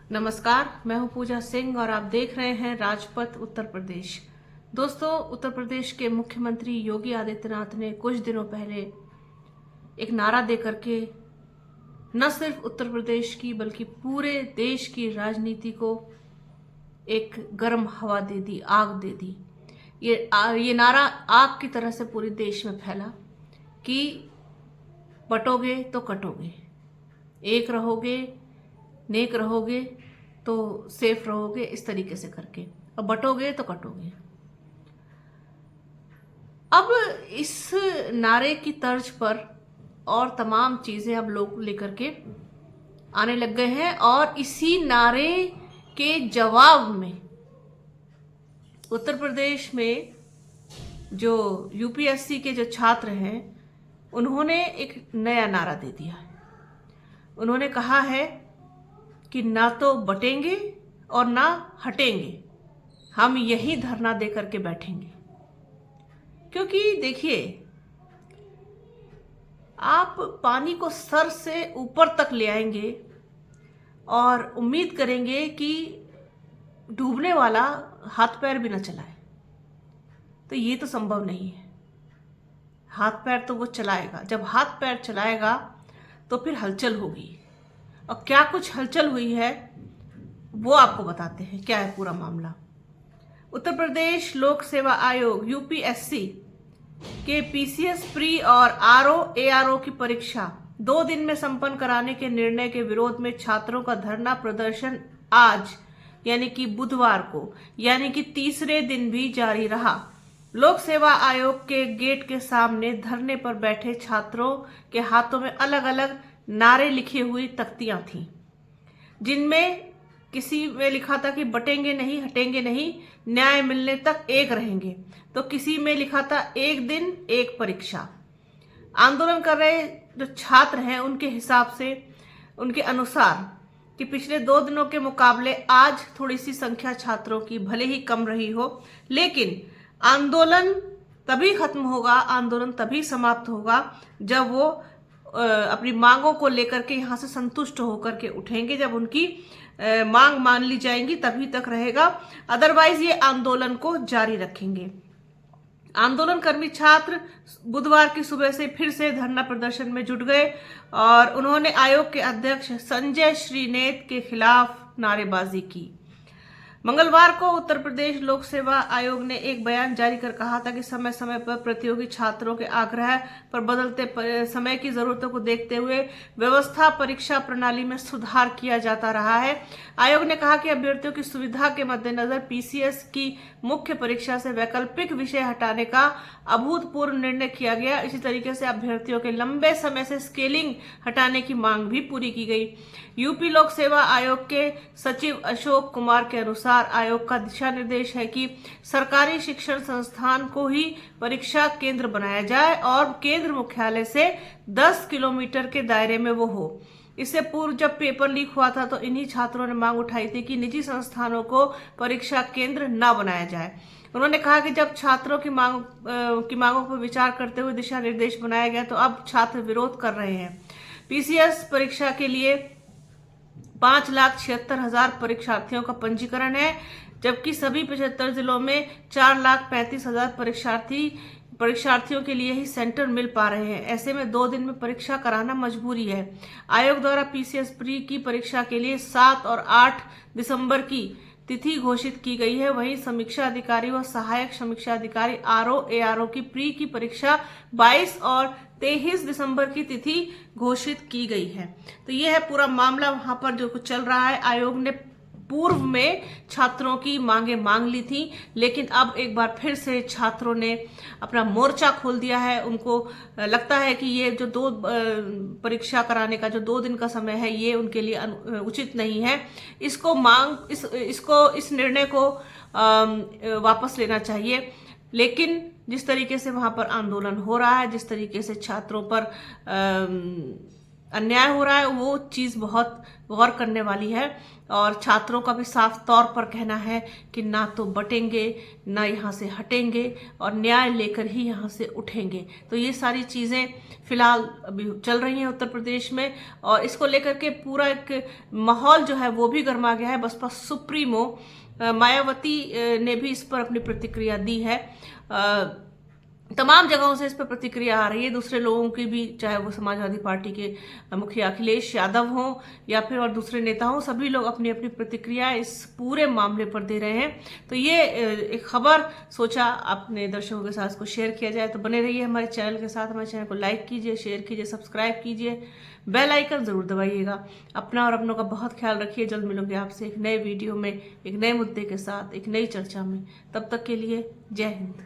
नमस्कार, मैं हूं पूजा सिंह और आप देख रहे हैं राजपथ उत्तर प्रदेश। दोस्तों, उत्तर प्रदेश के मुख्यमंत्री योगी आदित्यनाथ ने कुछ दिनों पहले एक नारा दे करके न सिर्फ उत्तर प्रदेश की बल्कि पूरे देश की राजनीति को एक गर्म हवा दे दी, आग दे दी। ये नारा आग की तरह से पूरे देश में फैला कि बटोगे तो कटोगे, एक रहोगे, नेक रहोगे तो सेफ रहोगे, इस तरीके से करके, और बटोगे तो कटोगे। अब इस नारे की तर्ज पर और तमाम चीजें अब लोग लेकर के आने लग गए हैं और इसी नारे के जवाब में उत्तर प्रदेश में जो यूपीएससी के जो छात्र हैं उन्होंने एक नया नारा दे दिया है। उन्होंने कहा है कि ना तो बटेंगे और ना हटेंगे, हम यही धरना दे करके बैठेंगे। क्योंकि देखिए, आप पानी को सर से ऊपर तक ले आएंगे और उम्मीद करेंगे कि डूबने वाला हाथ पैर भी ना चलाए, तो ये तो संभव नहीं है। हाथ पैर तो वो चलाएगा, जब हाथ पैर चलाएगा तो फिर हलचल होगी। और क्या कुछ हलचल हुई है वो आपको बताते हैं क्या है पूरा मामला। उत्तर प्रदेश लोक सेवा आयोग यूपीएससी के पीसीएस प्री और आरओ एआरओ की परीक्षा 2 दिन में संपन्न कराने के निर्णय के विरोध में छात्रों का धरना प्रदर्शन आज यानी कि बुधवार को यानी कि तीसरे दिन भी जारी रहा। लोक सेवा आयोग के गेट के सामने धरने पर बैठे छात्रों के हाथों में अलग अलग नारे लिखी हुई तख्तियां थीं, जिनमें किसी में लिखा था कि बटेंगे नहीं, हटेंगे नहीं, न्याय मिलने तक एक रहेंगे, तो किसी में लिखा था एक दिन एक परीक्षा। आंदोलन कर रहे जो छात्र हैं उनके हिसाब से, उनके अनुसार कि पिछले 2 दिनों के मुकाबले आज थोड़ी सी संख्या छात्रों की भले ही कम रही हो, लेकिन आंदोलन तभी खत्म होगा, आंदोलन तभी समाप्त होगा जब वो अपनी मांगों को लेकर के यहाँ से संतुष्ट होकर के उठेंगे। जब उनकी मांग मान ली जाएंगी तभी तक रहेगा, अदरवाइज ये आंदोलन को जारी रखेंगे। आंदोलनकर्मी छात्र बुधवार की सुबह से फिर से धरना प्रदर्शन में जुट गए और उन्होंने आयोग के अध्यक्ष संजय श्रीनेत के खिलाफ नारेबाजी की। मंगलवार को उत्तर प्रदेश लोक सेवा आयोग ने एक बयान जारी कर कहा था कि समय समय पर प्रतियोगी छात्रों के आग्रह पर बदलते समय की जरूरतों को देखते हुए व्यवस्था परीक्षा प्रणाली में सुधार किया जाता रहा है। आयोग ने कहा कि अभ्यर्थियों की सुविधा के मद्देनजर पीसीएस की मुख्य परीक्षा से वैकल्पिक विषय हटाने का अभूतपूर्व निर्णय किया गया। इसी तरीके से अभ्यर्थियों के लंबे समय से स्केलिंग हटाने की मांग भी पूरी की गई। यूपी लोक सेवा आयोग के सचिव अशोक कुमार के अनुसार आयोग का दिशा निर्देश है कि सरकारी शिक्षण संस्थान को ही परीक्षा केंद्र बनाया जाए और केंद्र मुख्यालय से 10 किलोमीटर के दायरे में वो हो। इससे पूर्व जब पेपर लीक हुआ था तो इन्हीं छात्रों ने मांग उठाई थी कि निजी संस्थानों को परीक्षा केंद्र न बनाया जाए। उन्होंने कहा कि जब छात्रों की मांगों पर विचार करते हुए दिशा निर्देश बनाया गया तो अब छात्र विरोध कर रहे हैं। पीसीएस परीक्षा के लिए 5,76,000 परीक्षार्थियों का पंजीकरण है, जबकि सभी 75 जिलों में 4,35,000 परीक्षार्थियों के लिए ही सेंटर मिल पा रहे हैं। ऐसे में 2 दिन में परीक्षा कराना मजबूरी है। आयोग द्वारा पीसीएस प्री की परीक्षा के लिए 7 और 8 दिसंबर की तिथि घोषित की गई है। वहीं समीक्षा अधिकारी व सहायक समीक्षा अधिकारी आरओ एआरओ की प्री की परीक्षा 22 और 23 दिसंबर की तिथि घोषित की गई है। तो ये है पूरा मामला वहां पर जो कुछ चल रहा है। आयोग ने पूर्व में छात्रों की मांगे मांग ली थी, लेकिन अब एक बार फिर से छात्रों ने अपना मोर्चा खोल दिया है। उनको लगता है कि ये जो परीक्षा कराने का जो 2 दिन का समय है ये उनके लिए उचित नहीं है। इस निर्णय को वापस लेना चाहिए। लेकिन जिस तरीके से वहां पर आंदोलन हो रहा है, जिस तरीके से छात्रों पर अन्याय हो रहा है वो चीज़ बहुत गौर करने वाली है। और छात्रों का भी साफ तौर पर कहना है कि ना तो बटेंगे, ना यहाँ से हटेंगे, और न्याय लेकर ही यहाँ से उठेंगे। तो ये सारी चीज़ें फिलहाल अभी चल रही हैं उत्तर प्रदेश में, और इसको लेकर के पूरा एक माहौल जो है वो भी गर्मा गया है। बसपा सुप्रीमो मायावती ने भी इस पर अपनी प्रतिक्रिया दी है। तमाम जगहों से इस पर प्रतिक्रिया आ रही है, दूसरे लोगों की भी, चाहे वो समाजवादी पार्टी के मुखिया अखिलेश यादव हों या फिर और दूसरे नेता हों, सभी लोग अपनी अपनी प्रतिक्रिया इस पूरे मामले पर दे रहे हैं। तो ये एक खबर सोचा अपने दर्शकों के साथ इसको शेयर किया जाए। तो बने रहिए हमारे चैनल के साथ, हमारे चैनल को लाइक कीजिए, शेयर कीजिए, सब्सक्राइब कीजिए, बेल आइकन जरूर दबाइएगा। अपना और अपनों का बहुत ख्याल रखिए। जल्द मिलूंगे आपसे एक नए वीडियो में, एक नए मुद्दे के साथ, एक नई चर्चा में। तब तक के लिए जय हिंद।